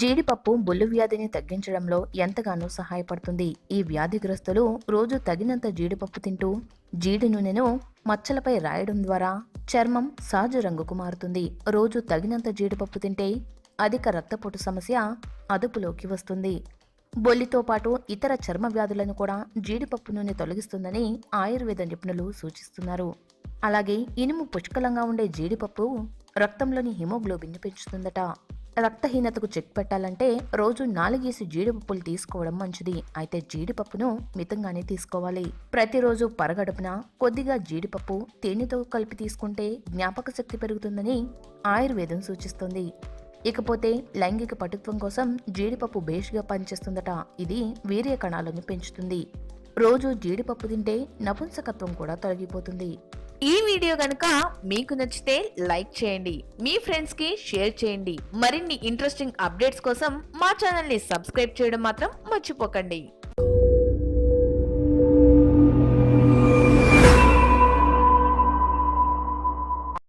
జీడిపప్పు బొల్లు వ్యాధిని తగ్గించడంలో ఎంతగానో సహాయపడుతుంది. ఈ వ్యాధిగ్రస్తులు రోజు తగినంత జీడిపప్పు తింటూ జీడి నూనెను మచ్చలపై రాయడం ద్వారా చర్మం సహజ రంగుకు మారుతుంది. రోజు తగినంత జీడిపప్పు తింటే అధిక రక్తపోటు సమస్య అదుపులోకి వస్తుంది. బొల్లితో పాటు ఇతర చర్మ వ్యాధులను కూడా జీడిపప్పు నూనె తొలగిస్తుందని ఆయుర్వేద నిపుణులు సూచిస్తున్నారు. అలాగే ఇనుము పుష్కలంగా ఉండే జీడిపప్పు రక్తంలోని హిమోగ్లోబిన్ పెంచుతుందట. రక్తహీనతకు చెక్ పెట్టాలంటే రోజు 4 జీడిపప్పులు తీసుకోవడం మంచిది. అయితే జీడిపప్పును మితంగానే తీసుకోవాలి. ప్రతిరోజు పరగడుపున కొద్దిగా జీడిపప్పు తేనెతో కలిపి తీసుకుంటే జ్ఞాపక శక్తి పెరుగుతుందని ఆయుర్వేదం సూచిస్తుంది. ఇకపోతే లైంగిక పటుత్వం కోసం జీడిపప్పు బేష్గా పనిచేస్తుందట. ఇది వీర్య కణాలను పెంచుతుంది. రోజు జీడిపప్పు తింటే నపుంసకత్వం కూడా తొలగిపోతుంది. ఈ వీడియో గనుక మీకు నచ్చితే లైక్ చేయండి, మీ ఫ్రెండ్స్ కి షేర్ చేయండి. మరిన్ని ఇంట్రెస్టింగ్ అప్డేట్స్ కోసం మా ఛానల్ ని సబ్స్క్రైబ్ చేయడం మాత్రం మర్చిపోకండి.